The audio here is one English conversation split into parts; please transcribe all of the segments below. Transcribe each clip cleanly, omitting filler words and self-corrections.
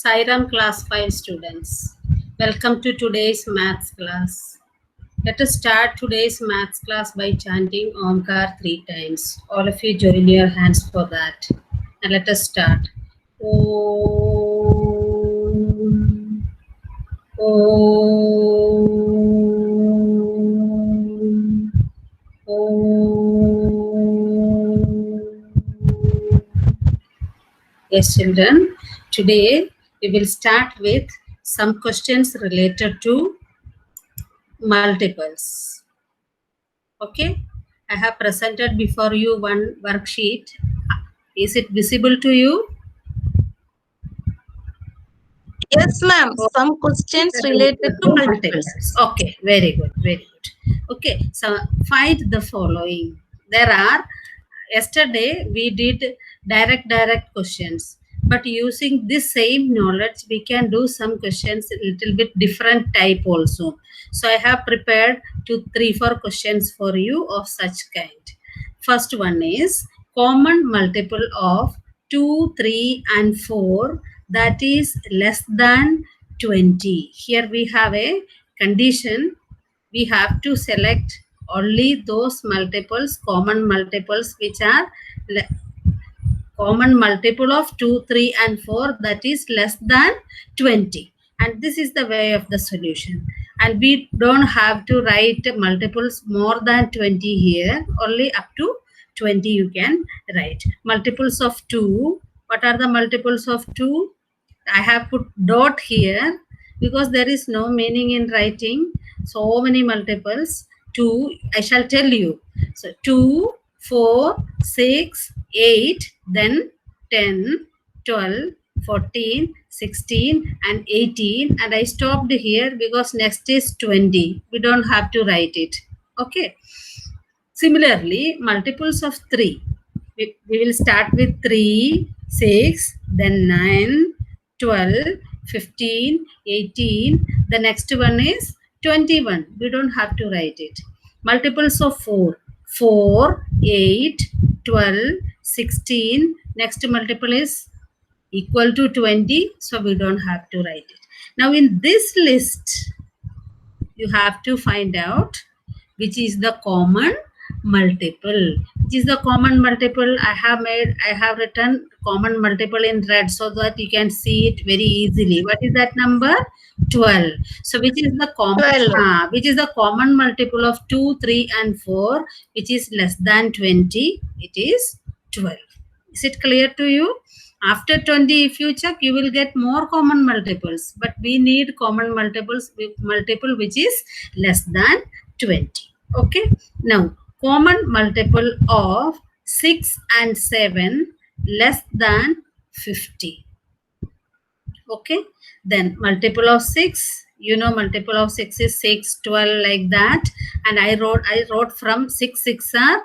Sairam class 5 students. Welcome to today's maths class. Let us start today's maths class by chanting Omkar 3 times. All of you join your hands for that. And let us start. Om. Om. Om. Yes, children. Today we will start with some questions related to multiples. Okay, I have presented before you one worksheet. Is it visible to you? Yes, ma'am. Some questions related to multiples. Okay, very good, very good. Okay, so find the following. There are, yesterday we did direct questions, but using this same knowledge, we can do some questions a little bit different type also. So I have prepared 3-4 questions for you of such kind. First one is common multiple of 2, 3 and 4 that is less than 20. Here we have a condition. We have to select only those multiples, common multiples which are common multiple of 2, 3 and 4 that is less than 20. And this is the way of the solution. And we don't have to write multiples more than 20 here. Only up to 20 you can write. Multiples of 2. What are the multiples of 2? I have put dot here because there is no meaning in writing so many multiples. 2, I shall tell you. So 2, 4, 6, 8, then 10, 12, 14, 16 and 18, and I stopped here because next is 20. We don't have to write it. Okay. Similarly, multiples of 3. We will start with 3, 6, then 9, 12, 15, 18. The next one is 21. We don't have to write it. Multiples of 4. 4, 8, 12, 16. Next multiple is equal to 20. So we don't have to write it. Now in this list, you have to find out which is the common multiple. Which is the common multiple? I have written common multiple in red so that you can see it very easily. What is that number? 12. So which is the common which is the common multiple of 2, 3 and 4 which is less than 20? It is 12. Is it clear to you? After 20, if you check, you will get more common multiples. But we need common multiples with multiple which is less than 20. Okay. Now, common multiple of 6 and 7 less than 50. Okay. Then multiple of 6. You know multiple of 6 is 6, 12 like that. And I wrote from 6 6 are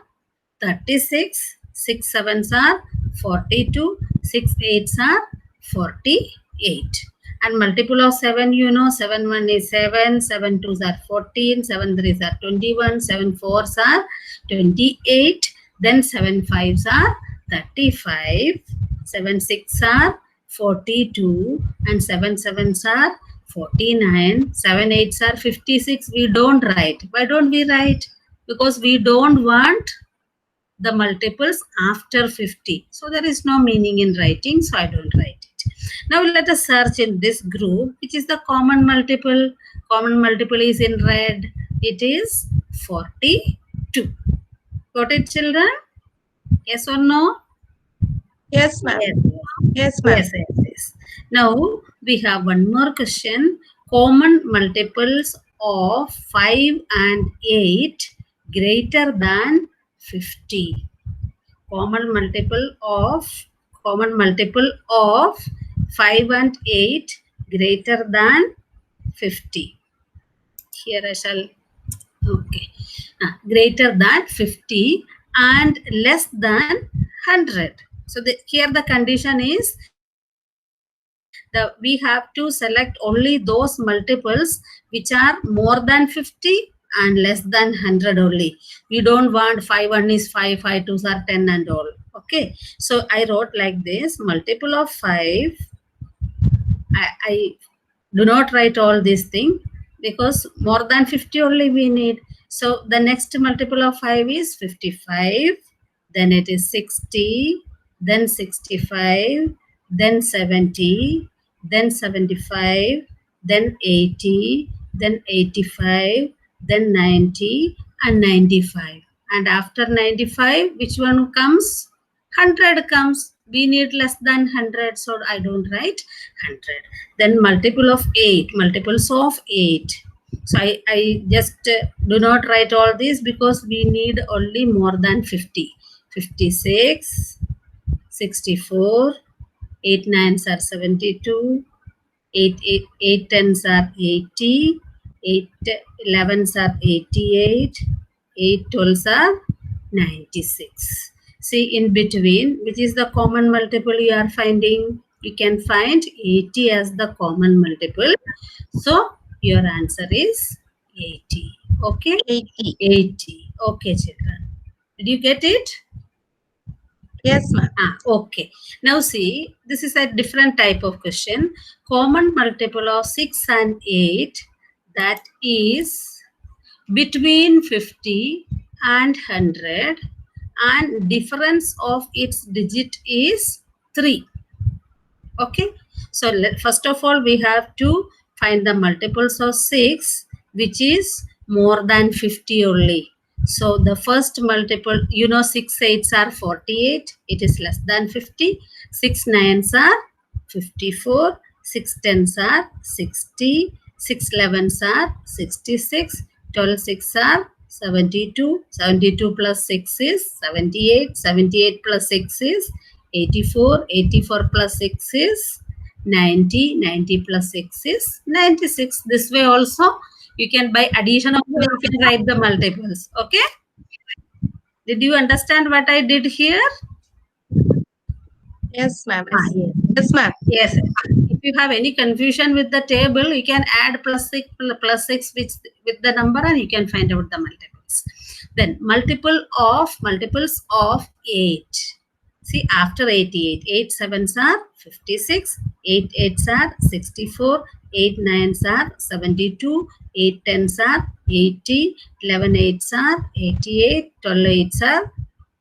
36. 6 7s are 42, 6 8s are 48. And multiple of 7, you know, 7 1 is 7, 7 2s are 14, 7 3s are 21, 7 4s are 28, then 7 5s are 35, 7 6 are 42, and 7 7s are 49, 7 8s are 56. We don't write. Why don't we write? Because we don't want the multiples after 50. So there is no meaning in writing, so I don't write it. Now let us search in this group, which is the common multiple. Common multiple is in red. It is 42. Got it, children? Yes or no? Yes, ma'am. Yes, ma'am. Yes. Now we have one more question. Common multiples of 5 and 8 greater than 50. Common multiple of 5 and 8 greater than 50. Here I shall, okay, greater than 50 and less than 100. So here the condition is that we have to select only those multiples which are more than 50 and less than 100 only. We don't want 5 1 is 5, 5 2s are 10 and all. Okay. So I wrote like this: multiple of 5 I do not write all these things because more than 50 only we need. So the next multiple of 5 is 55, then it is 60, then 65, then 70, then 75, then 80, then 85, then 90 and 95. And after 95, which one comes? 100 comes. We need less than 100, so I don't write 100. Then multiple of 8, multiples of 8. So I just do not write all these because we need only more than 50. 56, 64, 8 9s are 72, 8 10s are 80, 8 11s are 88, 8 12s are 96. See in between, which is the common multiple you are finding? You can find 80 as the common multiple. So your answer is 80. Okay? 80. 80. Okay, children. Did you get it? Yes, ma'am. Okay. Now see, this is a different type of question. Common multiple of 6 and 8, that is between 50 and 100, and difference of its digit is 3. Okay. So first of all, we have to find the multiples of 6, which is more than 50 only. So the first multiple, 6 8s are 48. It is less than 50. 6 9s are 54. 6 10s are 60. 6 11s are 66. 12 6 are 72. 72 plus 6 is 78. 78 plus 6 is 84. 84 plus 6 is 90. 90 plus 6 is 96. This way also you can, by addition of you can write the multiples. Okay. Did you understand what I did here? Yes, ma'am. Yes. Yes, ma'am. Yes. If you have any confusion with the table, you can add plus 6 with the number and you can find out the multiples. Then multiples of 8. See, after 88, 8 7s are 56, 8 8s are 64, 8 9s are 72, 8 10s are 80, 11 8s are 88, 12 8s are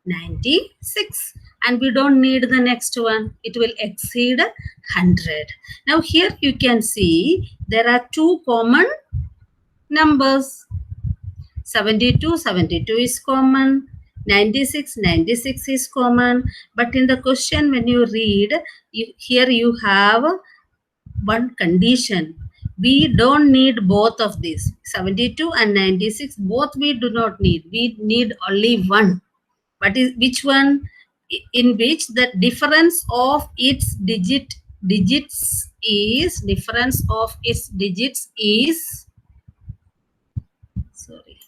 96. And we don't need the next one. It will exceed 100. Now here you can see there are two common numbers. 72 is common. 96 is common. But in the question when you read, here you have one condition. We don't need both of these. 72 and 96, both we do not need. We need only one. But which one? In which the difference of its digits is, sorry,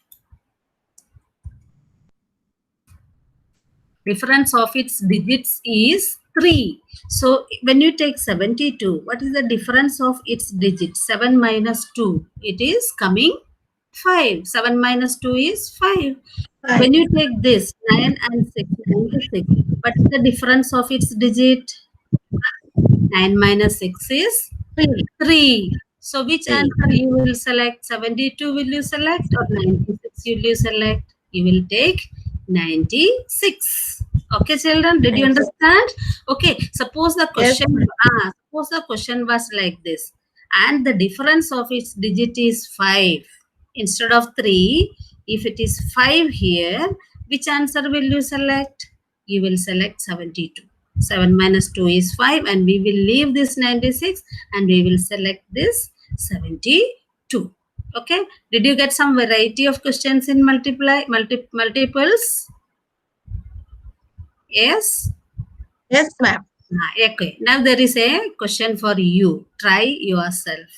difference of its digits is 3. So when you take 72, what is the difference of its digits? 7 minus 2, it is coming 5. 7 minus 2 is 5. When you take this 9 and 6, 96, what is the difference of its digit? 9 minus 6 is 3. So which answer you will select? 72 will you select or 96 will you select? You will take 96. Okay, children, did you understand? Okay, suppose the question, suppose the question was like this, and the difference of its digit is 5 instead of 3. If it is 5 here, which answer will you select? You will select 72. 7 minus 2 is 5, and we will leave this 96 and we will select this 72. Okay, did you get some variety of questions in multiples? Yes? Yes, ma'am. Okay, now there is a question for you. Try yourself.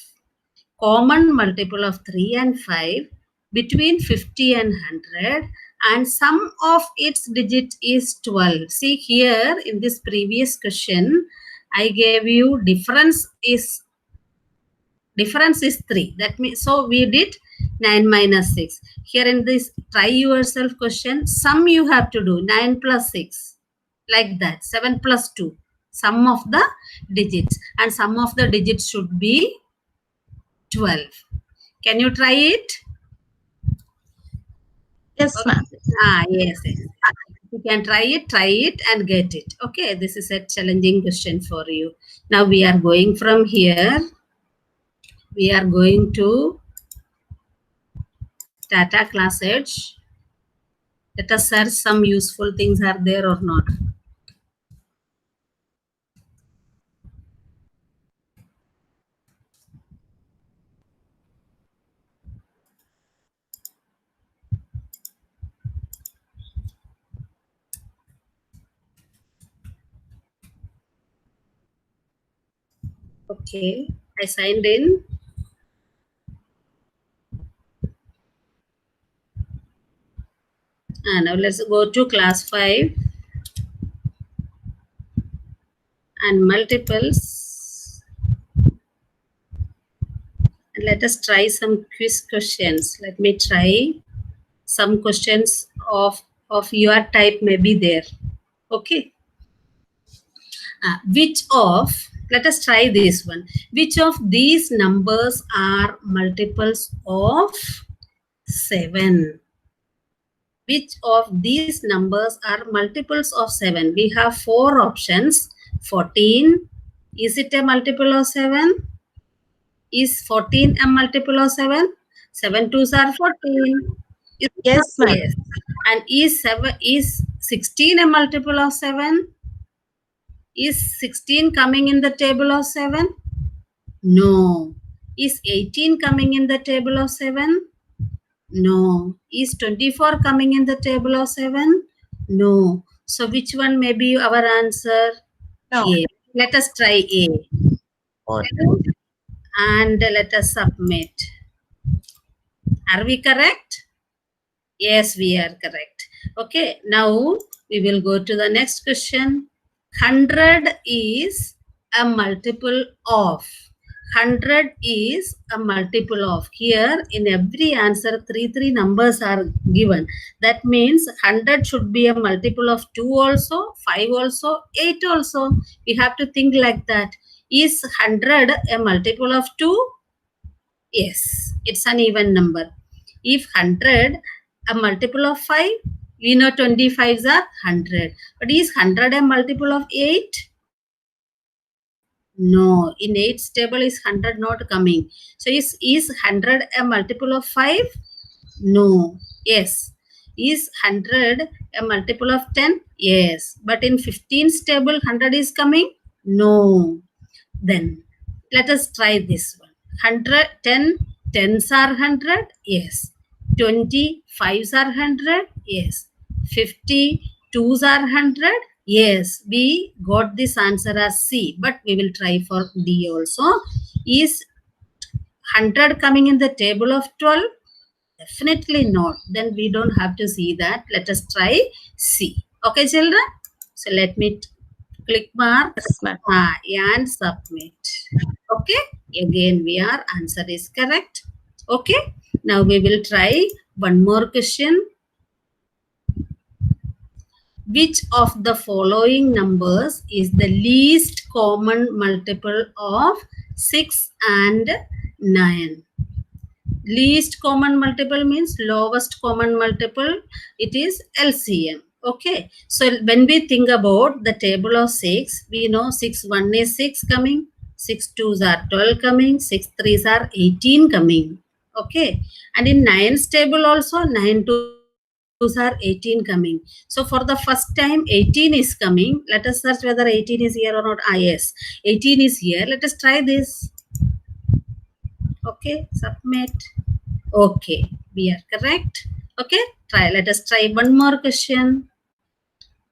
Common multiple of 3 and 5 between 50 and 100, and sum of its digit is 12. See here in this previous question, I gave you difference is 3. That means, so we did 9 minus 6. Here in this try yourself question, sum you have to do 9 plus 6, like that, 7 plus 2. Sum of the digits. And sum of the digits should be 12. Can you try it? Yes, ma'am. Yes. You can try it and get it. Okay, this is a challenging question for you. Now we are going from here. We are going to Tata Class Edge. Let us search some useful things are there or not. Okay, I signed in. And now let's go to class 5 and multiples. And let us try some quiz questions. Let me try some questions of your type may be there. Okay. Which of, let us try this one. Which of these numbers are multiples of 7? Which of these numbers are multiples of 7? We have 4 options. 14. Is it a multiple of 7? Is 14 a multiple of 7? 7 twos are 14. Yes, ma'am. Yes. And is 16 a multiple of 7? Is 16 coming in the table of 7? No. Is 18 coming in the table of 7? No. Is 24 coming in the table of 7? No. So which one may be our answer? No. A. Let us try A. Okay. And let us submit. Are we correct? Yes, we are correct. Okay, now we will go to the next question. 100 is a multiple of. 100 is a multiple of. Here in every answer, 3 numbers are given. That means 100 should be a multiple of 2 also, 5 also, 8 also. We have to think like that. Is 100 a multiple of 2? Yes, it's an even number. If 100 a multiple of 5, we know 25s are 100. But is 100 a multiple of 8? No, in 8's table is 100 not coming. So is 100 a multiple of 5? No. Yes. Is 100 a multiple of 10? Yes. But in 15's table 100 is coming? No. Then let us try this one. 100, 10, 10s are 100? Yes. 20, 5s are 100? Yes. 50, 2s are 100? Yes. We got this answer as C, but we will try for D also. Is 100 coming in the table of 12? Definitely not. Then we don't have to see that. Let us try C. Okay, children? So let me click mark and submit. Okay, again our answer is correct. Okay, now we will try one more question. Which of the following numbers is the least common multiple of 6 and 9? Least common multiple means lowest common multiple. It is LCM. Okay, so when we think about the table of 6, we know 6 1 is 6 coming, 6 2s are 12 coming, 6 3s are 18 coming. Okay, and in 9's table also 9 2s are 18 coming. So for the first time 18 is coming. Let us search whether 18 is here or not. Yes, 18 is here. Let us try this. Okay, submit. Okay, we are correct. Okay, try. Let us try one more question.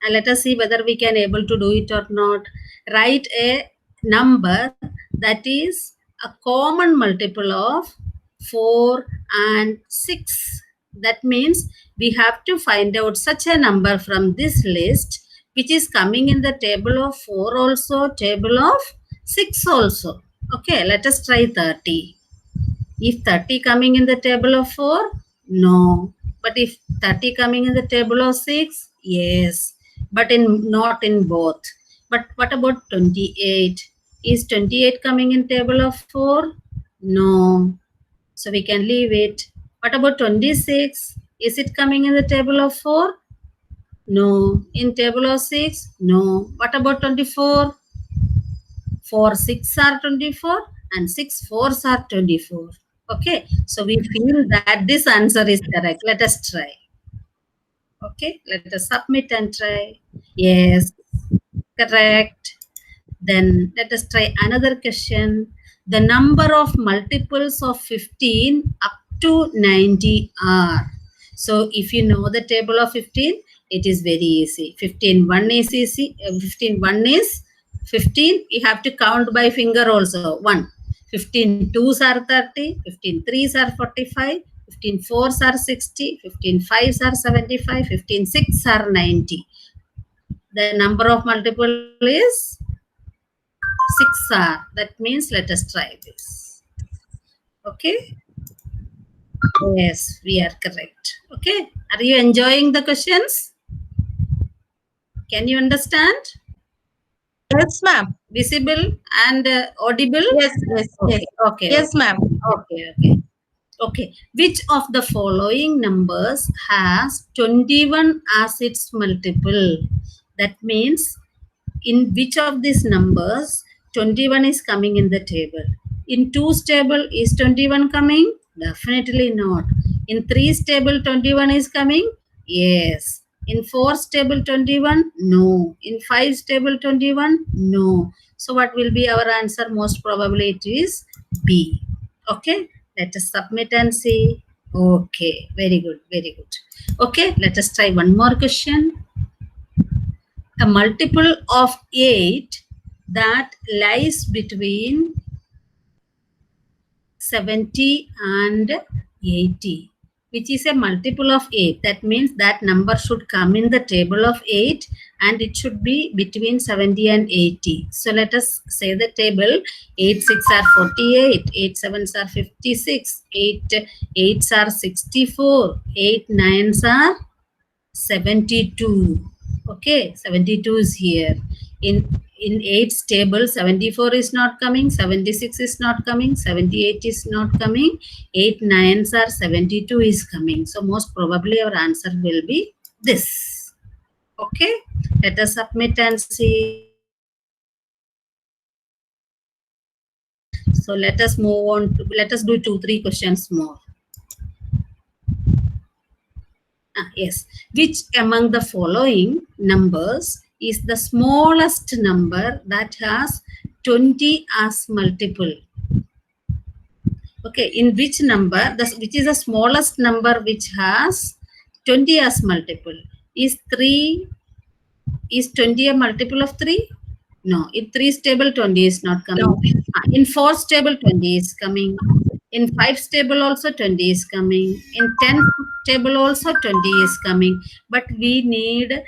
And let us see whether we can able to do it or not. Write a number that is a common multiple of 4 and 6. That means we have to find out such a number from this list which is coming in the table of 4 also, table of 6 also. Okay, let us try 30. Is 30 coming in the table of 4? No. But if 30 coming in the table of 6? Yes. But not in both. But what about 28? Is 28 coming in table of 4? No. So we can leave it. What about 26? Is it coming in the table of 4? No. In table of 6? No. What about 24? 4 6 are 24 and 6 4s are 24. Okay. So we feel that this answer is correct. Let us try. Okay. Let us submit and try. Yes. Correct. Then let us try another question. The number of multiples of 15 up to 90 are. So if you know the table of 15, it is very easy. 15 1 is easy. 15 1 is 15. You have to count by finger also. 1. 15 2s are 30. 15 3s are 45. 15 4s are 60. 15 5s are 75. 15 6s are 90. The number of multiple is 6R. That means let us try this. Okay. Yes, we are correct. Okay. Are you enjoying the questions? Can you understand? Yes, ma'am. Visible and audible? Yes, yes, Okay. yes. Okay. Yes, ma'am. Okay. Okay. Okay. Which of the following numbers has 21 as its multiple? That means in which of these numbers 21 is coming in the table? In 2's table is 21 coming? Definitely not. In 3's table 21 is coming? Yes. In 4's table 21? No. In 5's table 21? No. So what will be our answer? Most probably it is B. Okay. Let us submit and see. Okay. Very good. Very good. Okay. Let us try one more question. A multiple of 8 that lies between 70 and 80, which is a multiple of 8. That means that number should come in the table of 8 and it should be between 70 and 80. So let us say the table. 8 6 are 48, 8 7s are 56, 8 8s are 64, 8 9s are 72. Okay, 72 is here. In 8's table, 74 is not coming, 76 is not coming, 78 is not coming, 8 9s are 72 is coming. So most probably our answer will be this. Okay, let us submit and see. So let us move on. Let us do 2-3 questions more. Yes. Which among the following numbers is the smallest number that has 20 as multiple? Okay. In which number, which is the smallest number which has 20 as multiple? Is 20 a multiple of 3? No. In 3's table, 20 is not coming. No. In 4's table, 20 is coming. In 5's table also 20 is coming. In 10's table also 20 is coming. But we need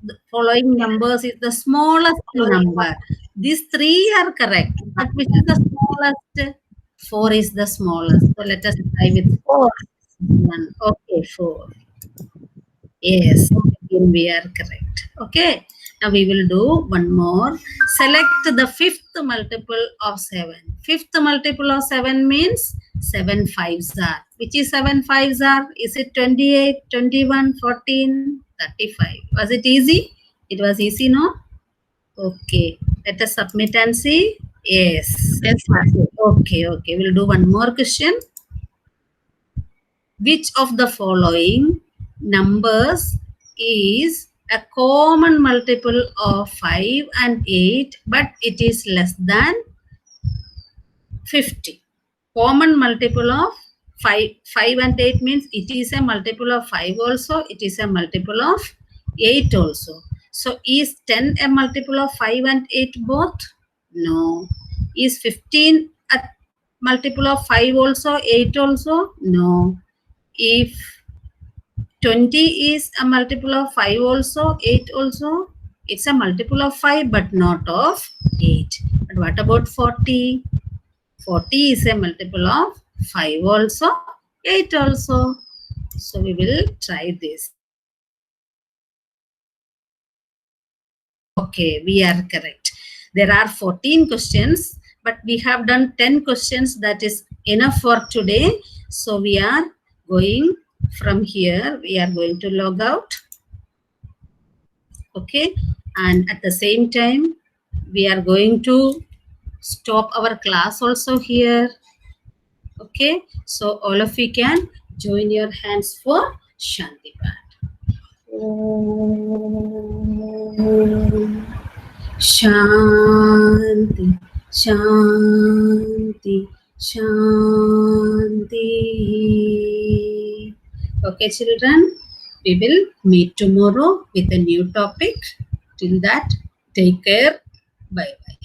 the following numbers is the smallest number. These 3 are correct. But which is the smallest? 4 is the smallest. So let us try with 4. 1. Okay, 4. Yes, again we are correct. Okay. Now we will do one more. Select the fifth multiple of 7. Fifth multiple of 7 means 7 5s are. Which is 7 5s are? Is it 28, 21, 14, 35? Was it easy? It was easy, no? Okay. Let us submit and see. Yes. Yes, ma'am. Okay, okay. We'll do one more question. Which of the following numbers is a common multiple of 5 and 8, but it is less than 50? Common multiple of 5 and 8 means it is a multiple of 5 also, it is a multiple of 8 also. So is 10 a multiple of 5 and 8 both? No. Is 15 a multiple of 5 also, 8 also? No. If 20 is a multiple of 5 also, 8 also, it's a multiple of 5 but not of 8. But what about 40? 40 is a multiple of 5 also, 8 also. So we will try this. Okay, we are correct. There are 14 questions, but we have done 10 questions. That is enough for today. So we are going from here. We are going to log out. Okay. And at the same time, we are going to stop our class also here. Okay. So all of you can join your hands for Shanti Path. Shanti, Shanti, Shanti. Okay, children, we will meet tomorrow with a new topic. Till that, take care. Bye bye.